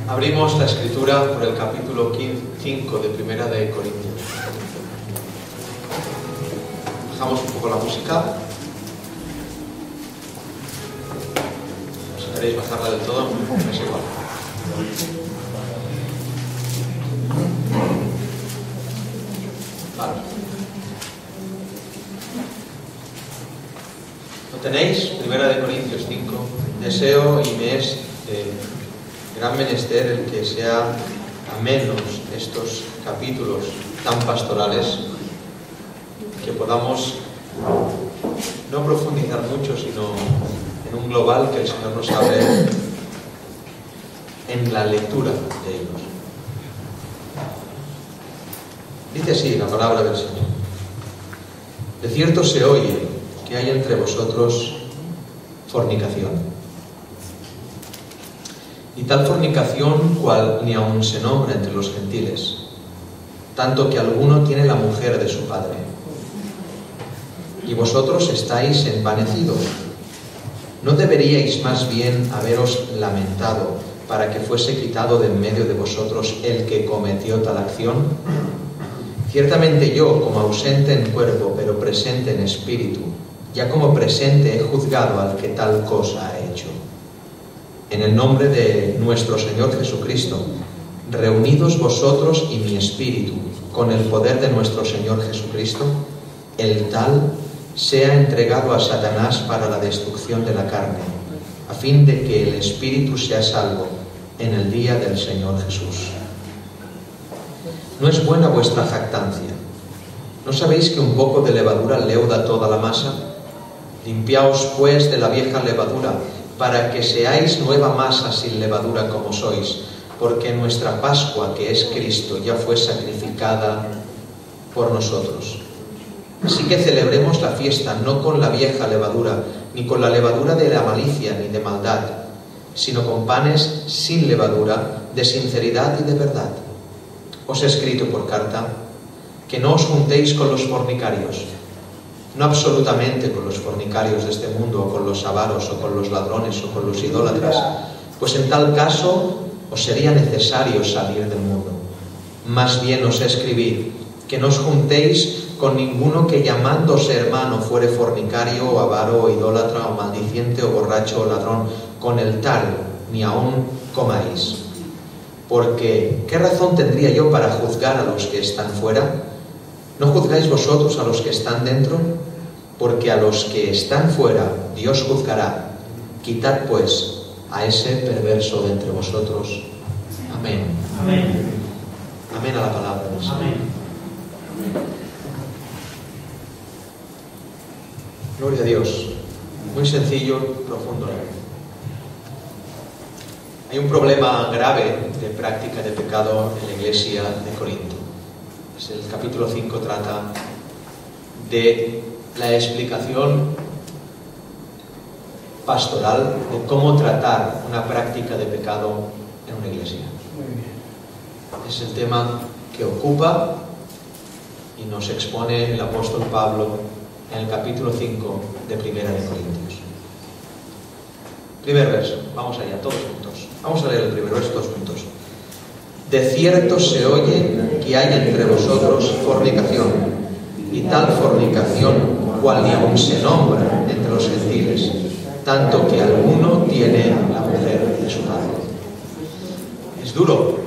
Abrimos la escritura por el capítulo 5 de Primera de Corintios. Bajamos un poco la música. Si queréis bajarla del todo, es igual. Vale. ¿Lo tenéis? Primera de Corintios 5. Deseo y me es gran menester el que sea amenos estos capítulos tan pastorales, que podamos no profundizar mucho, sino en un global que el Señor nos hable en la lectura de ellos. Dice así la palabra del Señor: de cierto se oye que hay entre vosotros fornicación. Y tal fornicación cual ni aun se nombra entre los gentiles, tanto que alguno tiene la mujer de su padre. Y vosotros estáis envanecidos. ¿No deberíais más bien haberos lamentado para que fuese quitado de en medio de vosotros el que cometió tal acción? Ciertamente yo, como ausente en cuerpo, pero presente en espíritu, ya como presente he juzgado al que tal cosa ha hecho. En el nombre de nuestro Señor Jesucristo, reunidos vosotros y mi espíritu, con el poder de nuestro Señor Jesucristo, el tal sea entregado a Satanás para la destrucción de la carne, a fin de que el espíritu sea salvo en el día del Señor Jesús. ¿No es buena vuestra jactancia? ¿No sabéis que un poco de levadura leuda toda la masa? Limpiaos pues de la vieja levadura, para que seáis nueva masa sin levadura como sois, porque nuestra Pascua, que es Cristo, ya fue sacrificada por nosotros. Así que celebremos la fiesta no con la vieja levadura, ni con la levadura de la malicia ni de maldad, sino con panes sin levadura, de sinceridad y de verdad. Os he escrito por carta que no os juntéis con los fornicarios, no absolutamente con los fornicarios de este mundo, o con los avaros, o con los ladrones, o con los idólatras, pues en tal caso os sería necesario salir del mundo. Más bien os escribí que no os juntéis con ninguno que llamándose hermano fuere fornicario, o avaro, o idólatra, o maldiciente, o borracho, o ladrón, con el tal ni aun comáis. Porque, ¿qué razón tendría yo para juzgar a los que están fuera? ¿No juzgáis vosotros a los que están dentro? Porque a los que están fuera Dios juzgará. Quitad pues a ese perverso de entre vosotros. Amén. Amén. Amén a la palabra del Señor. Amén. Gloria a Dios. Muy sencillo, profundo. Hay un problema grave de práctica de pecado en la iglesia de Corinto. El capítulo 5 trata de la explicación pastoral de cómo tratar una práctica de pecado en una iglesia. Es el tema que ocupa y nos expone el apóstol Pablo en el capítulo 5 de Primera de Corintios. Primer verso, vamos allá, todos juntos. Vamos a leer el primer verso, todos juntos. De cierto se oye que hay entre vosotros fornicación, y tal fornicación cual ni aun se nombra entre los gentiles, tanto que alguno tiene la mujer duro.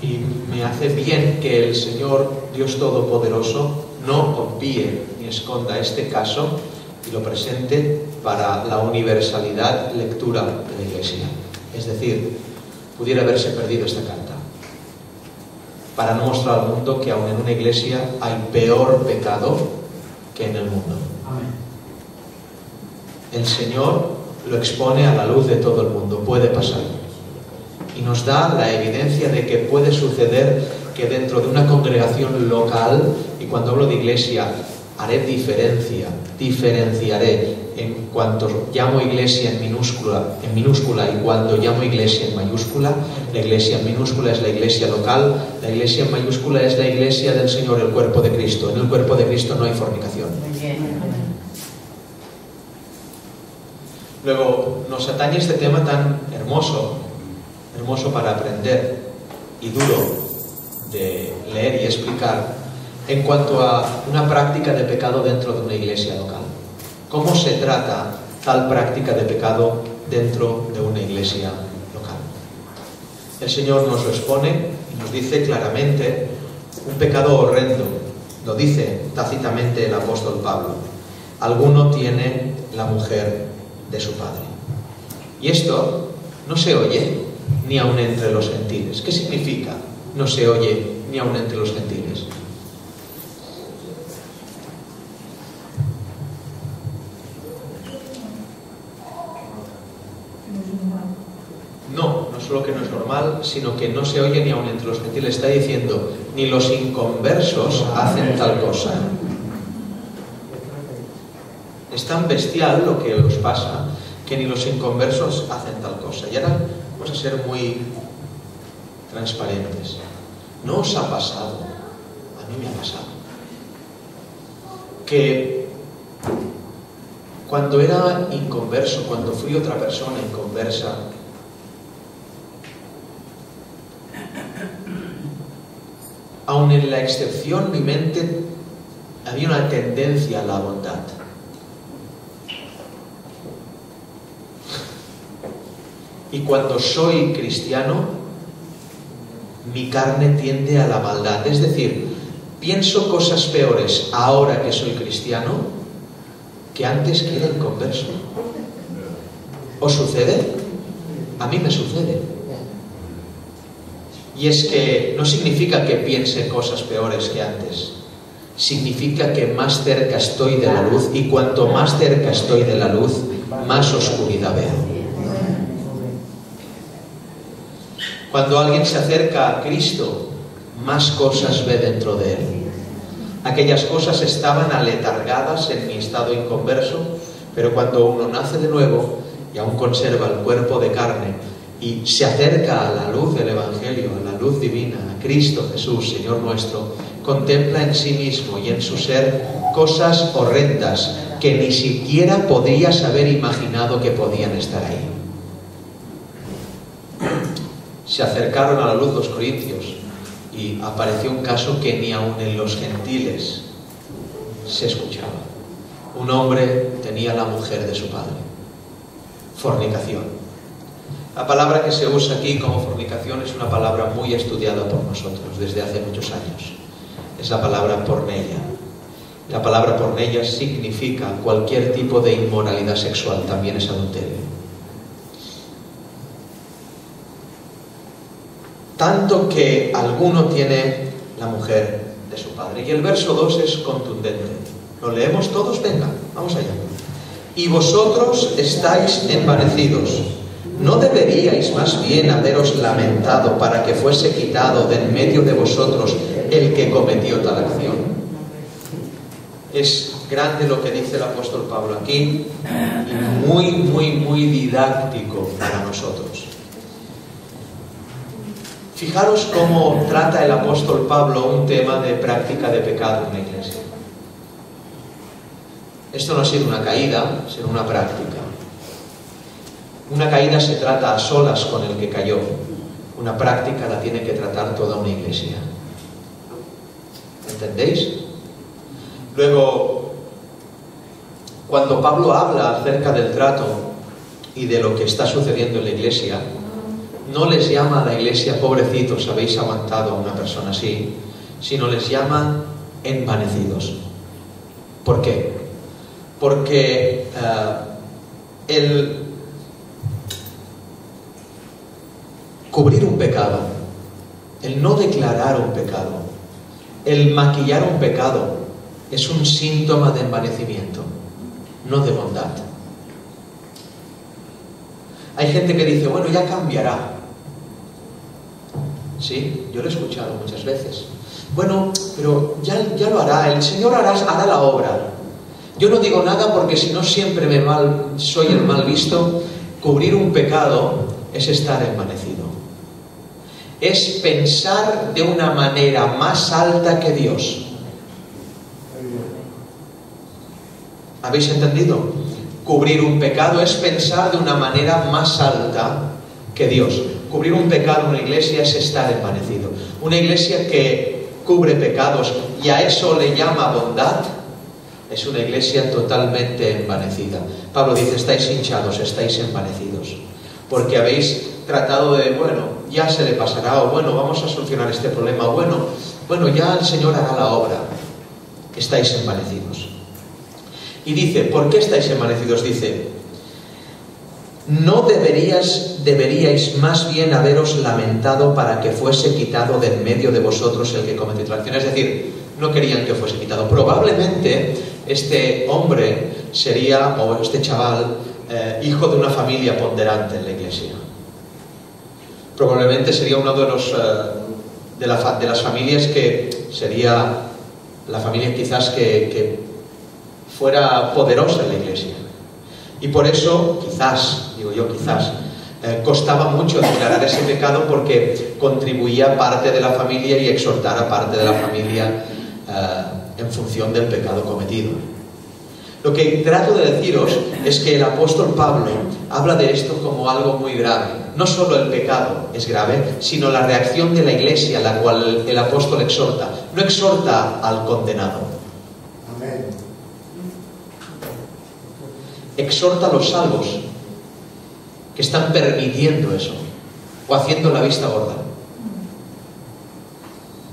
Y me hace bien que el Señor Dios Todopoderoso no obvíe ni esconda este caso y lo presente para la universalidad lectura de la Iglesia. Es decir, pudiera haberse perdido esta carta para no mostrar al mundo que aún en una iglesia hay peor pecado que en el mundo. El Señor lo expone a la luz de todo el mundo, puede pasar. Y nos da la evidencia de que puede suceder que dentro de una congregación local, y cuando hablo de iglesia, diferenciaré en cuanto llamo iglesia en minúscula y cuando llamo iglesia en mayúscula. La iglesia en minúscula es la iglesia local, la iglesia en mayúscula es la iglesia del Señor, el cuerpo de Cristo. En el cuerpo de Cristo no hay fornicación. Luego, nos atañe este tema tan hermoso para aprender y duro de leer y explicar en cuanto a una práctica de pecado dentro de una iglesia local. ¿Cómo se trata tal práctica de pecado dentro de una iglesia local? El Señor nos lo expone y nos dice claramente un pecado horrendo. Lo dice tácitamente el apóstol Pablo. Alguno tiene la mujer de su padre. Y esto no se oye ni aun entre los gentiles. ¿Qué significa no se oye ni aun entre los gentiles? No solo que no es normal, sino que no se oye ni aun entre los gentiles. Está diciendo, ni los inconversos hacen tal cosa. Es tan bestial lo que os pasa, que ni los inconversos hacen tal cosa. Y ahora vamos a ser muy transparentes. ¿No os ha pasado? A mí me ha pasado. Que cuando era inconverso, cuando fui otra persona inconversa, aun en la excepción, mi mente había una tendencia a la bondad. Y cuando soy cristiano, mi carne tiende a la maldad. Es decir, pienso cosas peores ahora que soy cristiano que antes que era inconverso. ¿Os sucede? A mí me sucede. Y es que no significa que piense cosas peores que antes. Significa que más cerca estoy de la luz, y cuanto más cerca estoy de la luz, más oscuridad veo. Cuando alguien se acerca a Cristo, más cosas ve dentro de él. Aquellas cosas estaban aletargadas en mi estado inconverso, pero cuando uno nace de nuevo y aún conserva el cuerpo de carne y se acerca a la luz del Evangelio, a la luz divina, a Cristo Jesús, Señor nuestro, contempla en sí mismo y en su ser cosas horrendas que ni siquiera podrías haber imaginado que podían estar ahí. Se acercaron a la luz los corintios y apareció un caso que ni aun en los gentiles se escuchaba. Un hombre tenía la mujer de su padre. Fornicación. La palabra que se usa aquí como fornicación es una palabra muy estudiada por nosotros desde hace muchos años. Es la palabra porneia. La palabra porneia significa cualquier tipo de inmoralidad sexual, también es adulterio. Tanto que alguno tiene la mujer de su padre. Y el verso 2 es contundente. ¿Lo leemos todos? Venga, vamos allá. Y vosotros estáis envanecidos. ¿No deberíais más bien haberos lamentado para que fuese quitado de en medio de vosotros el que cometió tal acción? Es grande lo que dice el apóstol Pablo aquí, y muy didáctico para nosotros. Fijaros cómo trata el apóstol Pablo un tema de práctica de pecado en la iglesia. Esto no ha sido una caída, sino una práctica. Una caída se trata a solas con el que cayó. Una práctica la tiene que tratar toda una iglesia. ¿Entendéis? Luego, cuando Pablo habla acerca del trato y de lo que está sucediendo en la iglesia, no les llama a la iglesia pobrecitos, habéis aguantado a una persona así, sino les llama envanecidos. ¿Por qué? Porque el cubrir un pecado, el no declarar un pecado, el maquillar un pecado, es un síntoma de envanecimiento, no de bondad. Hay gente que dice, bueno, ya cambiará. Sí, yo lo he escuchado muchas veces. Bueno, pero ya lo hará, el Señor hará la obra. Yo no digo nada porque si no siempre soy el mal visto. Cubrir un pecado es estar envanecido. Es pensar de una manera más alta que Dios. ¿Habéis entendido? Cubrir un pecado es pensar de una manera más alta que Dios. Cubrir un pecado en una iglesia es estar envanecido. Una iglesia que cubre pecados y a eso le llama bondad, es una iglesia totalmente envanecida. Pablo dice, estáis hinchados, estáis envanecidos, porque habéis tratado de, bueno, ya se le pasará, o bueno, vamos a solucionar este problema, o bueno, ya el Señor hará la obra. Estáis envanecidos. Y dice, ¿por qué estáis envanecidos? Dice, no deberíais más bien haberos lamentado para que fuese quitado de en medio de vosotros el que comete traición. Es decir, no querían que fuese quitado. Probablemente este hombre sería, o este chaval, hijo de una familia ponderante en la iglesia. Probablemente sería uno de los de las familias que sería la familia quizás que fuera poderosa en la iglesia. Y por eso, quizás, digo yo quizás, costaba mucho declarar ese pecado porque contribuía parte de la familia y exhortar a parte de la familia en función del pecado cometido. Lo que trato de deciros es que el apóstol Pablo habla de esto como algo muy grave. No solo el pecado es grave, sino la reacción de la iglesia a la cual el apóstol exhorta. No exhorta al condenado. Amén. Exhorta a los salvos que están permitiendo eso o haciendo la vista gorda.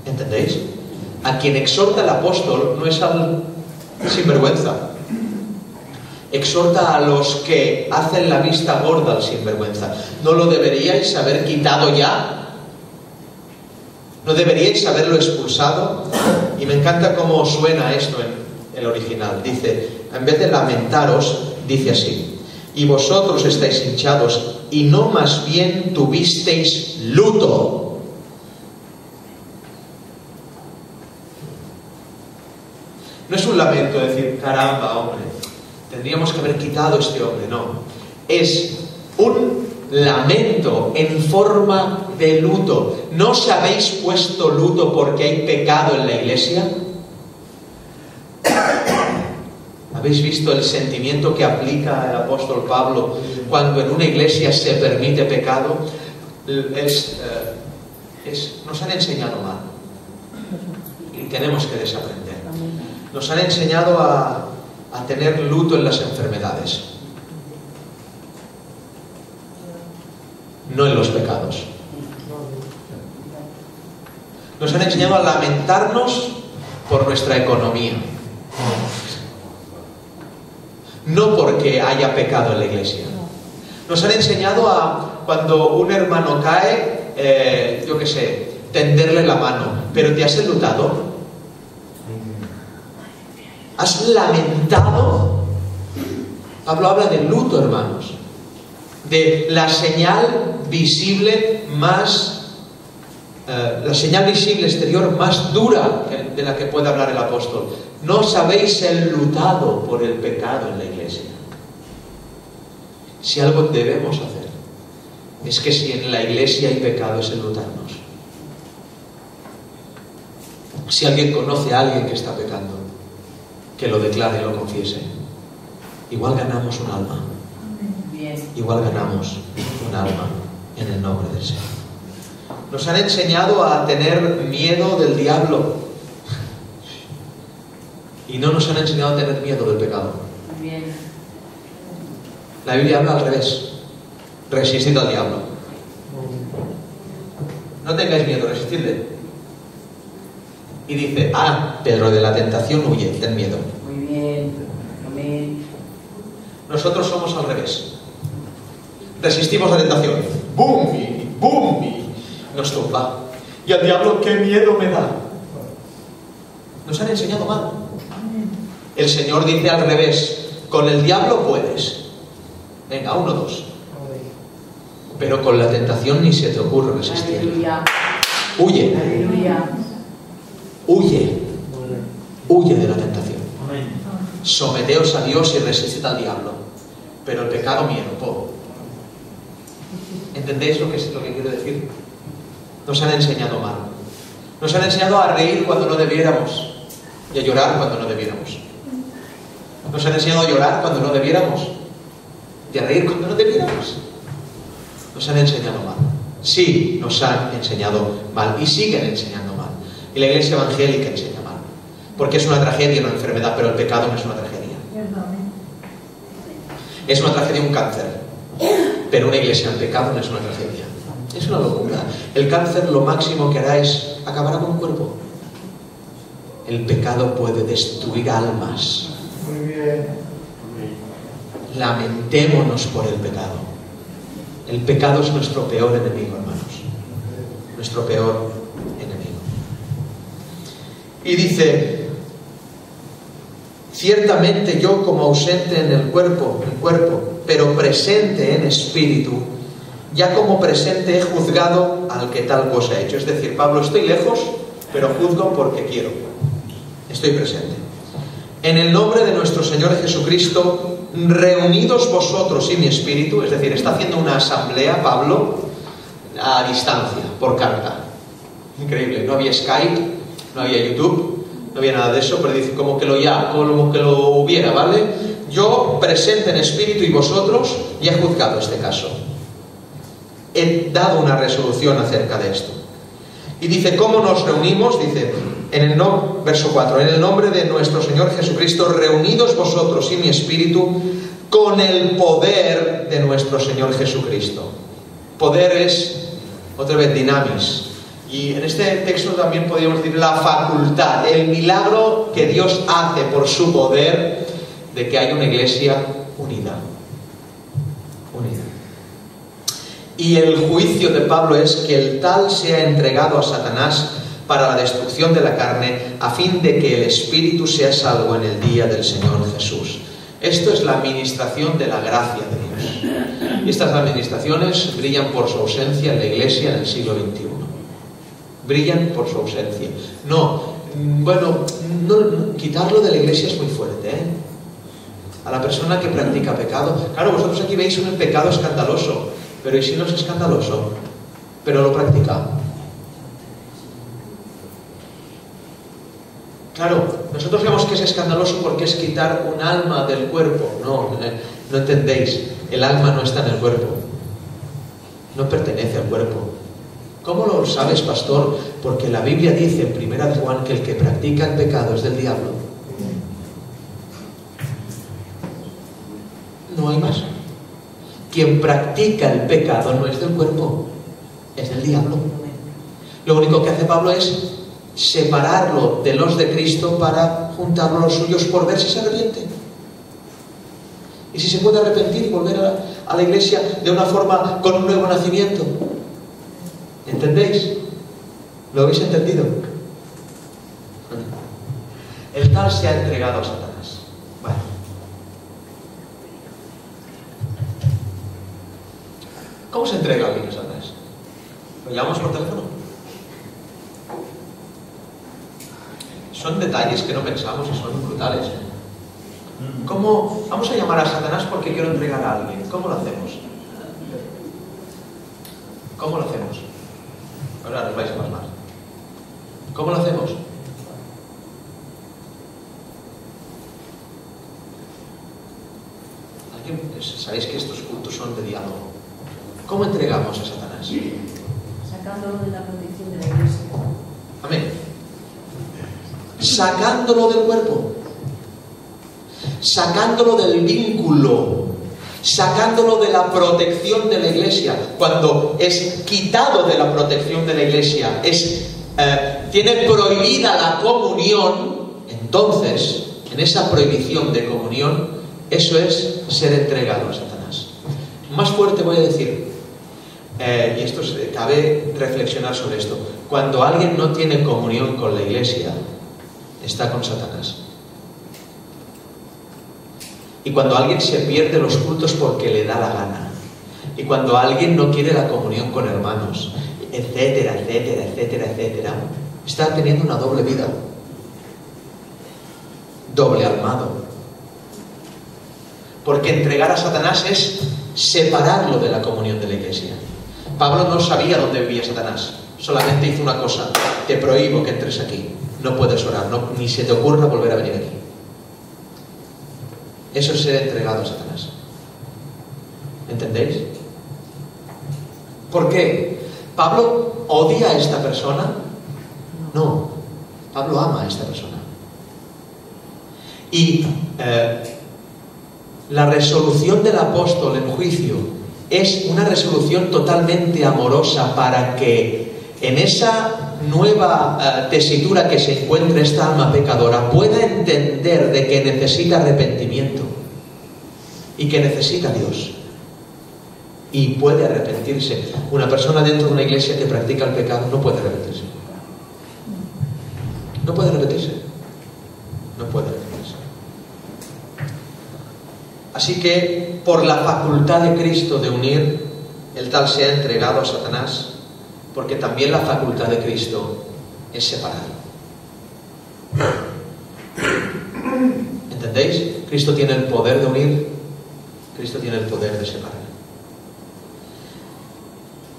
¿Entendéis? A quien exhorta el apóstol no es al sinvergüenza. Exhorta a los que hacen la vista gorda al sinvergüenza. ¿No lo deberíais haber quitado ya? ¿No deberíais haberlo expulsado? Y me encanta cómo suena esto en el original. Dice, en vez de lamentaros, dice así, y vosotros estáis hinchados y no más bien tuvisteis luto. No es un lamento decir, caramba, hombre, tendríamos que haber quitado a este hombre, no. Es un lamento en forma de luto. ¿No os habéis puesto luto porque hay pecado en la iglesia? ¿Habéis visto el sentimiento que aplica el apóstol Pablo cuando en una iglesia se permite pecado? Nos han enseñado mal y tenemos que desaprender. Nos han enseñado a tener luto en las enfermedades, no en los pecados. Nos han enseñado a lamentarnos por nuestra economía, no porque haya pecado en la iglesia. Nos han enseñado a, cuando un hermano cae, yo qué sé, tenderle la mano. ¿Pero te has enlutado? ¿Has lamentado? Pablo habla de luto, hermanos, de la señal visible la señal visible exterior más dura de la que puede hablar el apóstol. No os habéis enlutado por el pecado en la iglesia. Si algo debemos hacer, es que si en la iglesia hay pecado, es enlutarnos. Si alguien conoce a alguien que está pecando, que lo declare y lo confiese. Igual ganamos un alma. Igual ganamos un alma en el nombre del Señor. Nos han enseñado a tener miedo del diablo y no nos han enseñado a tener miedo del pecado. La Biblia habla al revés. Resistid al diablo No tengáis miedo, resistidle. Y dice, Pedro, de la tentación huye, ten miedo. Muy bien. Amén. Nosotros somos al revés. Resistimos la tentación. ¡Bum! Y nos tumba. Y al diablo, ¡qué miedo me da! Nos han enseñado mal. El Señor dice al revés, con el diablo puedes. Venga, 1, 2. Pero con la tentación ni se te ocurre resistir. Aleluya. Huye. Aleluya. Huye. Huye de la tentación. Someteos a Dios y resistid al diablo. Pero el pecado miedo, po. ¿Entendéis lo que quiero decir? Nos han enseñado mal. Nos han enseñado a reír cuando no debiéramos y a llorar cuando no debiéramos. Nos han enseñado a llorar cuando no debiéramos y a reír cuando no debiéramos. Nos han enseñado mal. Sí, nos han enseñado mal y siguen enseñando mal. Y la Iglesia evangélica enseña mal. Porque es una tragedia, una enfermedad, pero el pecado no es una tragedia. Es una tragedia un cáncer. Pero una iglesia en pecado no es una tragedia. Es una locura. El cáncer lo máximo que hará es acabar con un cuerpo. El pecado puede destruir almas. Muy bien. Lamentémonos por el pecado. El pecado es nuestro peor enemigo, hermanos. Nuestro peor enemigo. Y dice, ciertamente yo como ausente en el cuerpo, pero presente en espíritu, ya como presente he juzgado al que tal cosa he hecho. Es decir, Pablo, estoy lejos, pero juzgo porque quiero. Estoy presente. En el nombre de nuestro Señor Jesucristo, reunidos vosotros y mi espíritu, es decir, está haciendo una asamblea, Pablo, a distancia, por carta. Increíble, no había Skype, no había YouTube, no había nada de eso, pero dice como que lo hubiera, ¿vale? Yo presente en espíritu y vosotros, y he juzgado este caso. He dado una resolución acerca de esto. Y dice, ¿cómo nos reunimos? Dice, verso 4, en el nombre de nuestro Señor Jesucristo, reunidos vosotros y mi espíritu, con el poder de nuestro Señor Jesucristo. Poder es, otra vez, dinamis. Y en este texto también podríamos decir la facultad, el milagro que Dios hace por su poder de que haya una iglesia unida. Unida. Y el juicio de Pablo es que el tal sea entregado a Satanás para la destrucción de la carne, a fin de que el espíritu sea salvo en el día del Señor Jesús. Esto es la administración de la gracia de Dios. Y estas administraciones brillan por su ausencia en la iglesia en el siglo XXI. Brillan por su ausencia. Quitarlo de la iglesia es muy fuerte, ¿eh? A la persona que practica pecado. Claro, vosotros aquí veis un pecado escandaloso, pero ¿y si no es escandaloso? Pero lo practica. Claro, nosotros vemos que es escandaloso porque es quitar un alma del cuerpo. No entendéis. El alma no está en el cuerpo. No pertenece al cuerpo. ¿Cómo lo sabes, pastor? Porque la Biblia dice en 1 Juan que el que practica el pecado es del diablo. No hay más. Quien practica el pecado no es del cuerpo, es del diablo. Lo único que hace Pablo es separarlo de los de Cristo para juntarlo a los suyos por ver si se arrepiente. Y si se puede arrepentir y volver a la iglesia de una forma con un nuevo nacimiento. ¿Entendéis? ¿Lo habéis entendido? El tal se ha entregado a Satanás. Vale. ¿Cómo se entrega alguien a Satanás? ¿Lo llamamos por teléfono? Son detalles que no pensamos y son brutales. ¿Cómo? Vamos a llamar a Satanás porque quiero entregar a alguien. ¿Cómo lo hacemos? ¿Cómo lo hacemos? Ahora os vais a pasmar. ¿Cómo lo hacemos? Sabéis que estos cultos son de diálogo. ¿Cómo entregamos a Satanás? Sacándolo de la condición de la iglesia. Amén. Sacándolo del cuerpo. Sacándolo del vínculo sacándolo de la protección de la iglesia. Cuando es quitado de la protección de la iglesia, tiene prohibida la comunión, entonces, en esa prohibición de comunión, eso es ser entregado a Satanás. Más fuerte voy a decir, y esto cabe reflexionar sobre esto: cuando alguien no tiene comunión con la iglesia, está con Satanás. Y cuando alguien se pierde los cultos porque le da la gana, y cuando alguien no quiere la comunión con hermanos, etcétera, etcétera, etcétera, etcétera, está teniendo una doble vida, doble armado. Porque entregar a Satanás es separarlo de la comunión de la iglesia. Pablo no sabía dónde vivía Satanás, solamente hizo una cosa: te prohíbo que entres aquí, no puedes orar, ni se te ocurra volver a venir aquí. Eso es ser entregado a Satanás. ¿Entendéis? ¿Por qué? ¿Pablo odia a esta persona? No, Pablo ama a esta persona. Y la resolución del apóstol en juicio es una resolución totalmente amorosa para que en esa nueva tesitura que se encuentra esta alma pecadora pueda entender de que necesita arrepentimiento y que necesita a Dios y puede arrepentirse. Una persona dentro de una iglesia que practica el pecado no puede arrepentirse. No puede arrepentirse. No puede arrepentirse. Así que, por la facultad de Cristo de unir, el tal se ha entregado a Satanás, porque también la facultad de Cristo es separar. ¿Entendéis? Cristo tiene el poder de unir, Cristo tiene el poder de separar.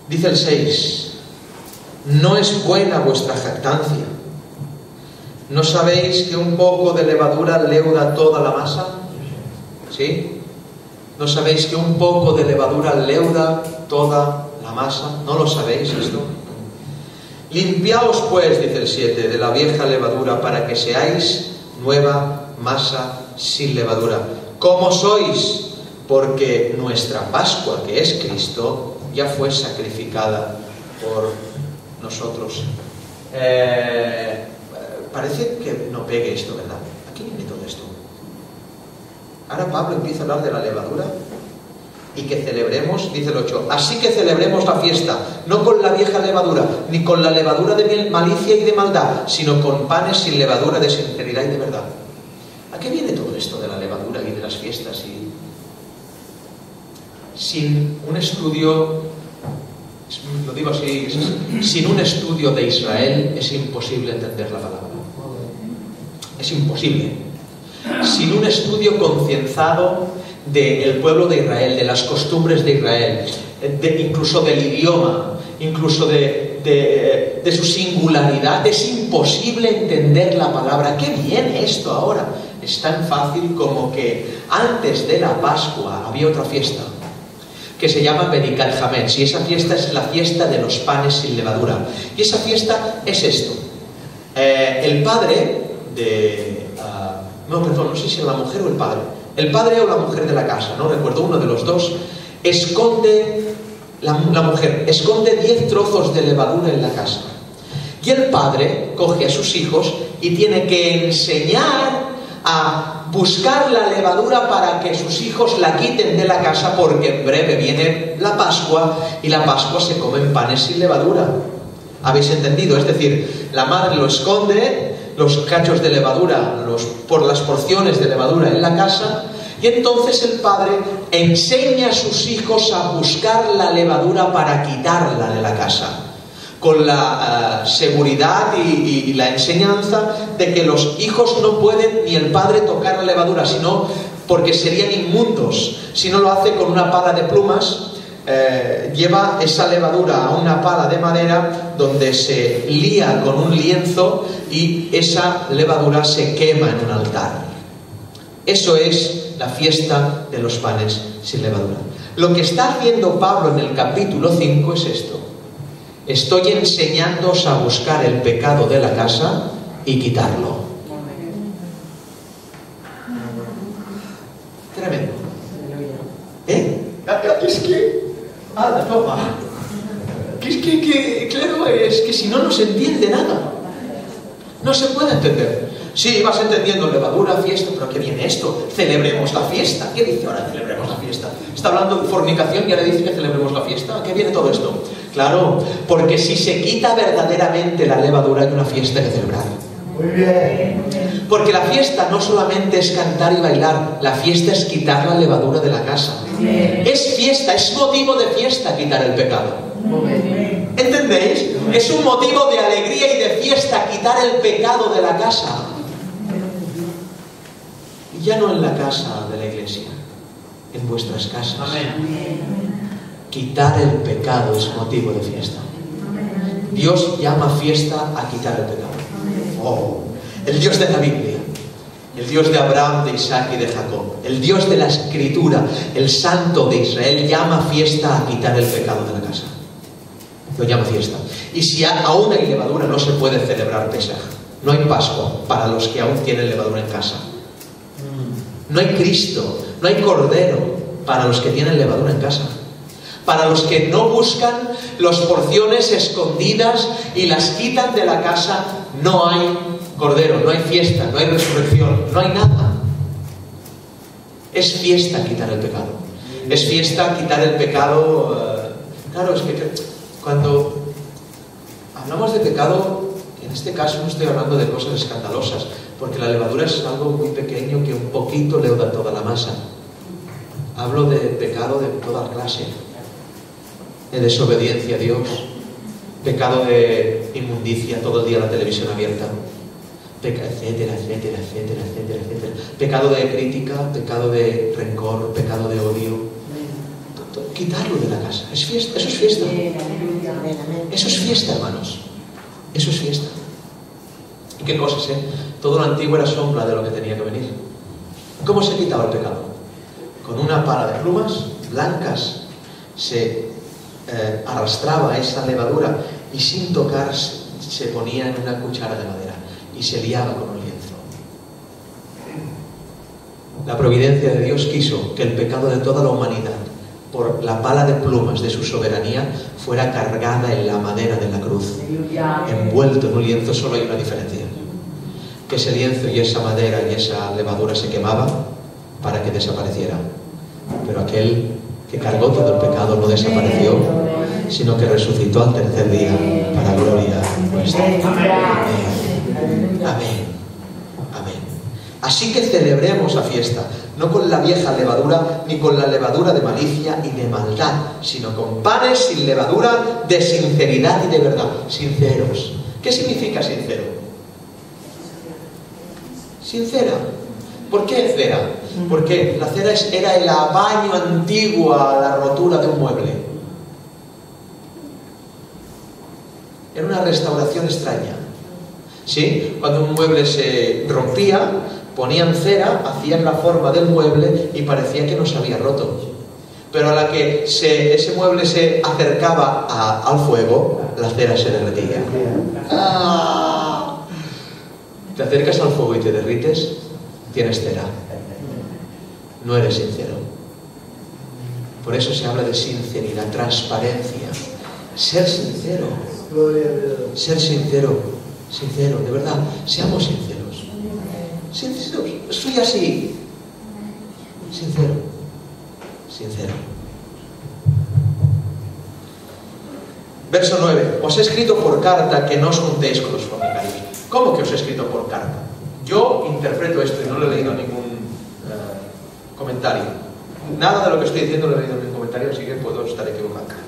Dice el 6: no es buena vuestra jactancia. ¿No sabéis que un poco de levadura leuda toda la masa? ¿Sí? ¿No sabéis que un poco de levadura leuda toda la masa? ¿No lo sabéis esto? Limpiaos pues, dice el 7, de la vieja levadura, para que seáis nueva masa sin levadura. ¿Cómo sois? Porque nuestra Pascua, que es Cristo, ya fue sacrificada por nosotros. Parece que no pegue esto, ¿verdad? ¿A qué viene todo esto? Ahora Pablo empieza a hablar de la levadura y que celebremos, dice el 8, así que celebremos la fiesta, no con la vieja levadura, ni con la levadura de malicia y de maldad, sino con panes sin levadura de sinceridad y de verdad. ¿A qué viene todo esto de la levadura y de las fiestas? Sin un estudio, lo digo así, sin un estudio de Israel es imposible entender la palabra. Es imposible. Sin un estudio concienzado del pueblo de Israel, de las costumbres de Israel, incluso del idioma, incluso de su singularidad, es imposible entender la palabra. ¿Qué viene esto ahora? Es tan fácil como que antes de la Pascua había otra fiesta que se llama Benicat Hametz, y esa fiesta es la fiesta de los panes sin levadura. Y esa fiesta es esto: el padre no sé si era la mujer o el padre. El padre o la mujer de la casa, no recuerdo, uno de los dos, esconde, la mujer esconde 10 trozos de levadura en la casa. Y el padre coge a sus hijos y tiene que enseñar a buscar la levadura para que sus hijos la quiten de la casa, porque en breve viene la Pascua y la Pascua se comen panes sin levadura. ¿Habéis entendido? Es decir, la madre lo esconde, los cachos de levadura, por las porciones de levadura en la casa, y entonces el padre enseña a sus hijos a buscar la levadura para quitarla de la casa, con la seguridad y la enseñanza de que los hijos no pueden ni el padre tocar la levadura, sino porque serían inmundos. Si no lo hace con una pala de plumas, lleva esa levadura a una pala de madera donde se lía con un lienzo y esa levadura se quema en un altar. Eso es la fiesta de los panes sin levadura. Lo que está haciendo Pablo en el capítulo 5 es esto: estoy enseñándoos a buscar el pecado de la casa y quitarlo. Tremendo. ¡Hala, toma! Claro, es que si no, no se entiende nada. No se puede entender. Sí, vas entendiendo levadura, fiesta, pero ¿qué viene esto? Celebremos la fiesta. ¿Qué dice ahora? Celebremos la fiesta. Está hablando de fornicación y ahora dice que celebremos la fiesta. ¿A qué viene todo esto? Claro, porque si se quita verdaderamente la levadura hay una fiesta que celebrar. Muy bien. Porque la fiesta no solamente es cantar y bailar, la fiesta es quitar la levadura de la casa. Es fiesta, es motivo de fiesta quitar el pecado. ¿Entendéis? Es un motivo de alegría y de fiesta quitar el pecado de la casa. Y ya no en la casa de la iglesia, en vuestras casas. Quitar el pecado es motivo de fiesta. Dios llama fiesta a quitar el pecado. Oh, el Dios de la Biblia, el Dios de Abraham, de Isaac y de Jacob, el Dios de la Escritura, el Santo de Israel, llama fiesta a quitar el pecado de la casa. Lo llama fiesta. Y si aún hay levadura, no se puede celebrar Pesaj. No hay Pascua para los que aún tienen levadura en casa. No hay Cristo, no hay Cordero para los que tienen levadura en casa. Para los que no buscan las porciones escondidas y las quitan de la casa, no hay Cordero, no hay fiesta, no hay resurrección, no hay nada. Es fiesta quitar el pecado. Es fiesta quitar el pecado. Claro, es que cuando hablamos de pecado, en este caso no estoy hablando de cosas escandalosas, porque la levadura es algo muy pequeño que un poquito leuda toda la masa. Hablo de pecado de toda clase, de desobediencia a Dios, pecado de inmundicia, todo el día la televisión abierta, etcétera, etcétera, etcétera, etcétera, etcétera. Pecado de crítica, pecado de rencor, pecado de odio. Quitarlo de la casa. Es fiesta, eso es fiesta. Eso es fiesta, hermanos. Eso es fiesta. ¿Y qué cosas, Todo lo antiguo era sombra de lo que tenía que venir. ¿Cómo se quitaba el pecado? Con una pala de plumas blancas se arrastraba esa levadura y sin tocar se ponía en una cuchara de madera y se liaba con un lienzo. La providencia de Dios quiso que el pecado de toda la humanidad, por la pala de plumas de su soberanía, fuera cargada en la madera de la cruz, envuelto en un lienzo. Solo hay una diferencia: que ese lienzo y esa madera y esa levadura se quemaba para que desapareciera, pero aquel que cargó todo el pecado no desapareció, sino que resucitó al tercer día para gloria nuestra. Amén. Amén. Amén. Así que celebremos la fiesta, no con la vieja levadura, ni con la levadura de malicia y de maldad, sino con panes sin levadura, de sinceridad y de verdad. Sinceros. ¿Qué significa sincero? Sincera. ¿Por qué cera? Porque la cera era el apaño antiguo a la rotura de un mueble. Era una restauración extraña. ¿Sí? Cuando un mueble se rompía, ponían cera, hacían la forma del mueble y parecía que no se había roto. Pero a la que ese mueble se acercaba al fuego, la cera se derretía. ¡Ah! Te acercas al fuego y te derrites, tienes cera. No eres sincero. Por eso se habla de sinceridad, transparencia. Ser sincero. Ser sincero. Sincero, de verdad. Seamos sinceros. Sinceros. Soy así. Sincero. Sincero. Verso 9. Os he escrito por carta que no os juntéis con los fornicarios. ¿Cómo que os he escrito por carta? Yo interpreto esto y no le he leído ningún comentario. Nada de lo que estoy diciendo lo he leído en ningún comentario, así que puedo estar equivocado.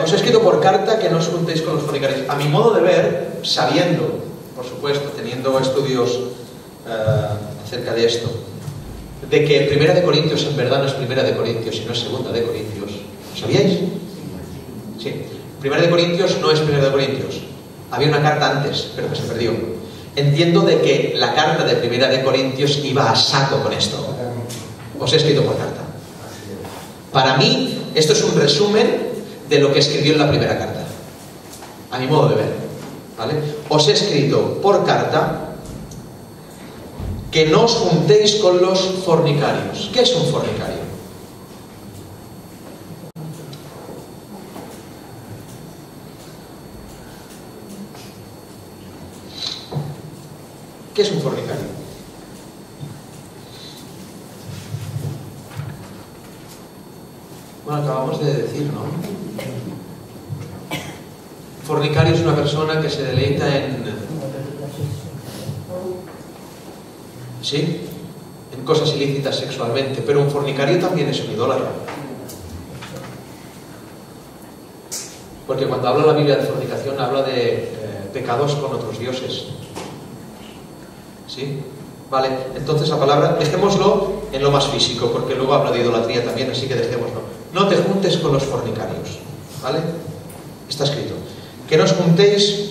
Os he escrito por carta que no os juntéis con los fornicarios. A mi modo de ver, sabiendo, por supuesto, teniendo estudios acerca de esto, de que Primera de Corintios en verdad no es Primera de Corintios, sino es Segunda de Corintios. ¿Lo sabíais? Sí. Primera de Corintios no es Primera de Corintios. Había una carta antes, pero que se perdió. Entiendo de que la carta de Primera de Corintios iba a saco con esto. Os he escrito por carta. Para mí, esto es un resumen de lo que escribió en la primera carta. A mi modo de ver. ¿Vale? Os he escrito por carta que no os juntéis con los fornicarios. ¿Qué es un fornicario? ¿Qué es un fornicario? Bueno, acabamos de decir, ¿no? Fornicario es una persona que se deleita en... ¿sí? En cosas ilícitas sexualmente, pero un fornicario también es un idólatra. Porque cuando habla la Biblia de fornicación, habla de pecados con otros dioses. ¿Sí? Vale, entonces la palabra, dejémoslo en lo más físico, porque luego habla de idolatría también, así que dejémoslo. No te juntes con los fornicarios. ¿Vale? Está escrito. Que no os juntéis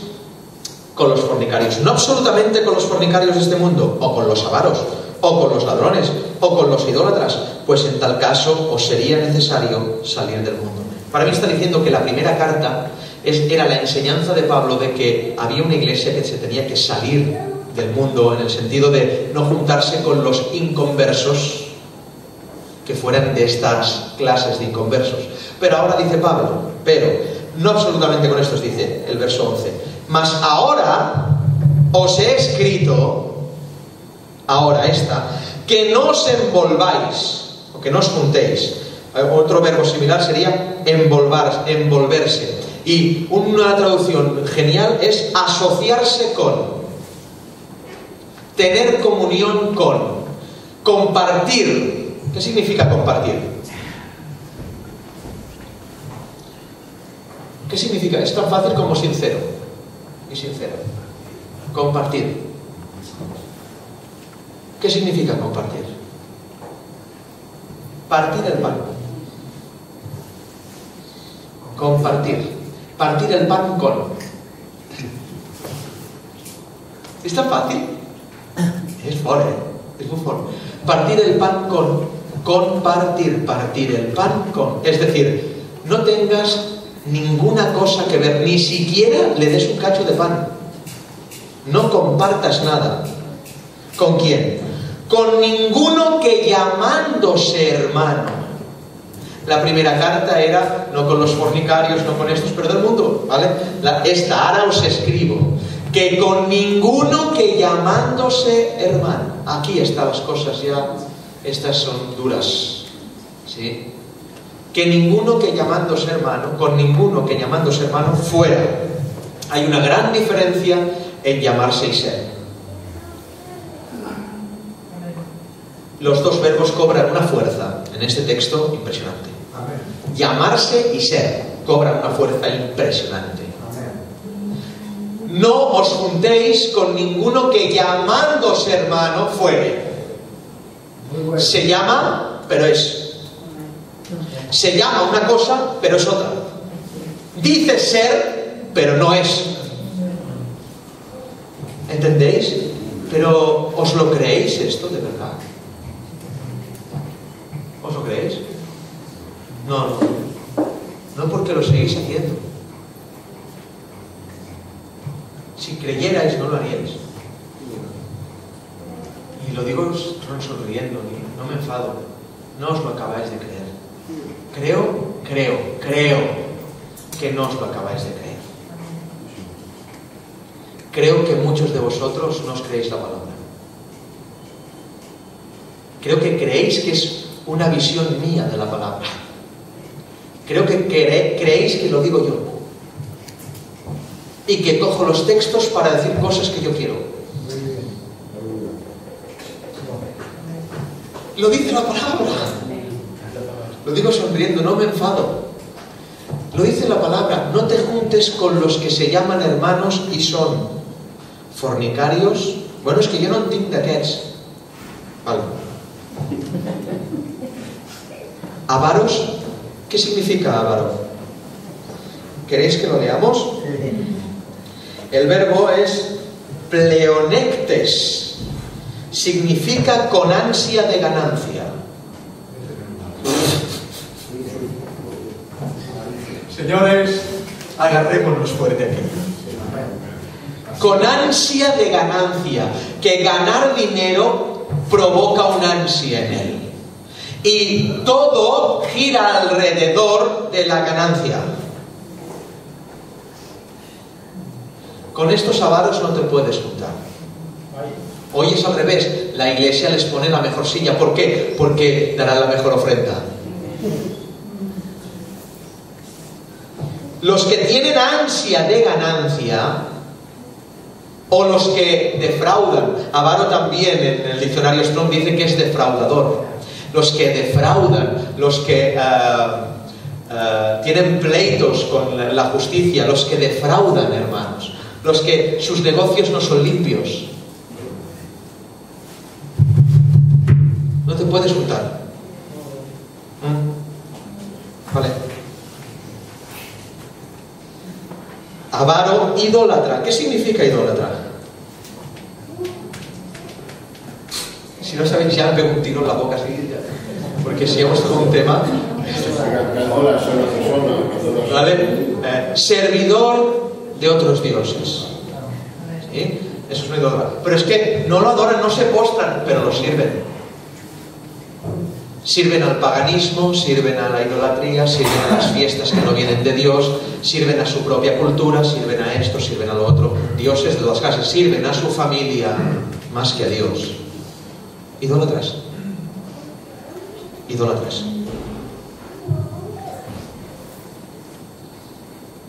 con los fornicarios. No absolutamente con los fornicarios de este mundo, o con los avaros, o con los ladrones, o con los idólatras, pues en tal caso os sería necesario salir del mundo. Para mí está diciendo que la primera carta era la enseñanza de Pablo de que había una iglesia que se tenía que salir del mundo, en el sentido de no juntarse con los inconversos que fueran de estas clases de inconversos. Pero ahora dice Pablo, pero no absolutamente con estos, dice el verso 11, mas ahora os he escrito, ahora esta, que no os envolváis, o que no os juntéis. Otro verbo similar sería envolverse. Y una traducción genial es asociarse con, tener comunión con, compartir. ¿Qué significa compartir? ¿Qué significa? Es tan fácil como sincero. Y sincero. Compartir. ¿Qué significa compartir? Partir el pan. Compartir. Partir el pan con. ¿Es tan fácil? Es fort, es muy fort. Partir el pan con. Compartir. Partir el pan con. Es decir, no tengas ninguna cosa que ver, ni siquiera le des un cacho de pan. No compartas nada. ¿Con quién? Con ninguno que llamándose hermano. La primera carta era no con los fornicarios, no con estos, pero del mundo, ¿vale? Ahora os escribo que con ninguno que llamándose hermano. Aquí están las cosas ya, estas son duras, ¿sí? Que ninguno que llamándose hermano, con ninguno que llamándose hermano fuera. Hay una gran diferencia en llamarse y ser. Los dos verbos cobran una fuerza en este texto impresionante. Llamarse y ser cobran una fuerza impresionante. No os juntéis con ninguno que llamándose hermano fuere. Se llama, pero es. Se llama una cosa, pero es otra. Dice ser, pero no es. ¿Entendéis? Pero ¿os lo creéis esto de verdad? ¿Os lo creéis? No, no. No porque lo seguís haciendo. Si creyerais, no lo haríais. Y lo digo sonriendo, no me enfado. No os lo acabáis de creer. Creo que no os lo acabáis de creer. Creo que muchos de vosotros no os creéis la palabra. Creo que creéis que es una visión mía de la palabra. Creo que creéis que lo digo yo. Y que cojo los textos para decir cosas que yo quiero. Lo dice la palabra. Lo digo sonriendo, no me enfado. Lo dice la palabra. No te juntes con los que se llaman hermanos y son fornicarios. Bueno, es que yo no entiendo qué es. Vale. Avaros. ¿Qué significa avaro? ¿Queréis que lo leamos? El verbo es pleonectes. Significa con ansia de ganancia. Señores, agarrémonos fuerte aquí. Con ansia de ganancia. Que ganar dinero provoca una ansia en él. Y todo gira alrededor de la ganancia. Con estos avaros no te puedes juntar. Hoy es al revés, la iglesia les pone la mejor silla. ¿Por qué? Porque darán la mejor ofrenda. Los que tienen ansia de ganancia, o los que defraudan. Avaro también en el diccionario Strong dice que es defraudador. Los que defraudan, los que tienen pleitos con la justicia, los que defraudan, hermanos, los que sus negocios no son limpios. No te puedes juntar. Vale. Avaro, idólatra. ¿Qué significa idólatra? Si no sabéis, ya me pego un tiro en la boca así, ya. Porque si hemos tocado un tema. ¿Vale? Servidor de otros dioses. ¿Sí? Eso es una idólatra. Pero es que no lo adoran, no se postran, pero lo sirven. Sirven al paganismo, sirven a la idolatría, sirven a las fiestas que no vienen de Dios, sirven a su propia cultura, sirven a esto, sirven a lo otro. Dioses de todas clases, sirven a su familia más que a Dios. Idólatras. Idólatras.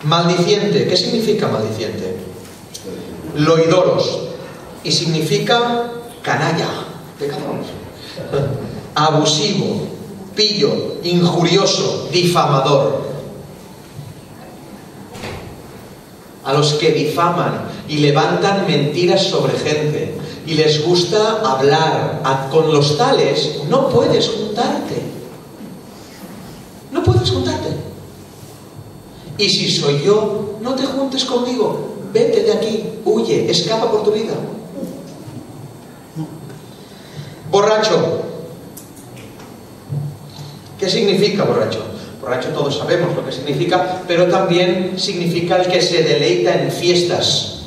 Maldiciente. ¿Qué significa maldiciente? Loidoros. Y significa canalla. Pecadores. Abusivo, pillo, injurioso, difamador. A los que difaman y levantan mentiras sobre gente y les gusta hablar, con los tales no puedes juntarte. No puedes juntarte. Y si soy yo, no te juntes conmigo. Vete de aquí, huye, escapa por tu vida. Borracho. ¿Qué significa borracho? Borracho todos sabemos lo que significa, pero también significa el que se deleita en fiestas.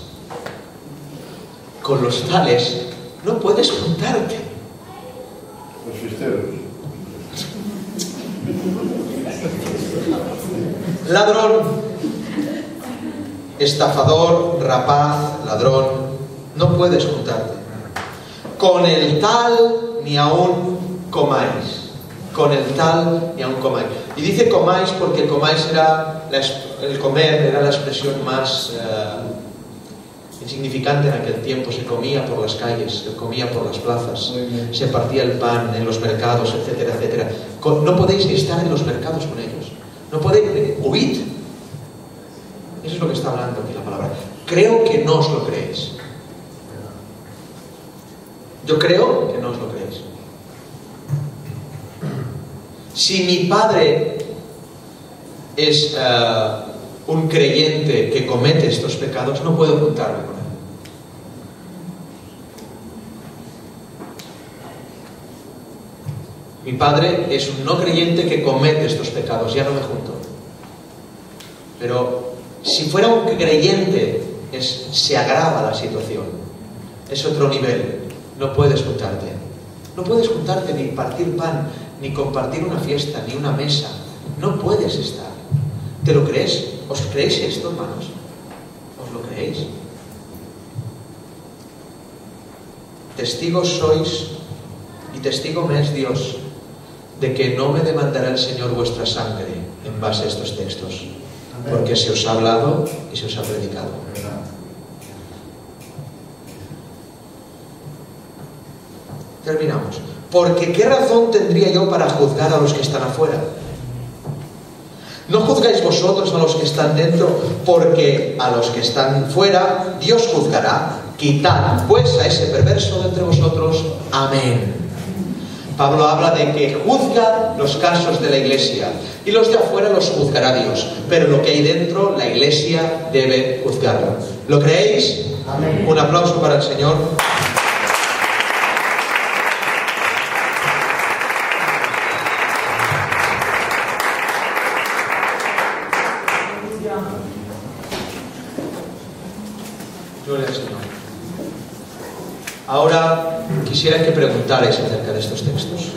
Con los tales no puedes juntarte. Los fiesteros. Ladrón, estafador, rapaz, ladrón, no puedes juntarte. Con el tal ni aún comáis. Con el tal ni aún comáis. Y dice comáis porque comáis era el comer era la expresión más insignificante en aquel tiempo. Se comía por las calles, se comía por las plazas, se partía el pan en los mercados, etcétera, etcétera. No podéis ni estar en los mercados con ellos. No podéis, huid. Eso es lo que está hablando aquí la palabra. Creo que no os lo creéis. Yo creo que no os lo creéis. Si mi padre es un creyente que comete estos pecados, no puedo juntarme con él. Mi padre es un no creyente que comete estos pecados, ya no me junto. Pero si fuera un creyente, se agrava la situación. Es otro nivel. No puedes juntarte. No puedes juntarte ni partir pan, ni compartir una fiesta, ni una mesa. No puedes estar. ¿Te lo crees? ¿Os creéis esto, hermanos? ¿Os lo creéis? Testigos sois, y testigo me es Dios, de que no me demandará el Señor vuestra sangre en base a estos textos, porque se os ha hablado y se os ha predicado. Terminamos. Porque ¿qué razón tendría yo para juzgar a los que están afuera? ¿No juzgáis vosotros a los que están dentro? Porque a los que están fuera Dios juzgará. Quitad pues a ese perverso de entre vosotros. Amén. Pablo habla de que juzga los casos de la iglesia y los de afuera los juzgará Dios, pero lo que hay dentro la iglesia debe juzgarlo. ¿Lo creéis? Amén. Un aplauso para el Señor. Gloria al Señor. Ahora quisiera que preguntarais acerca de estos textos.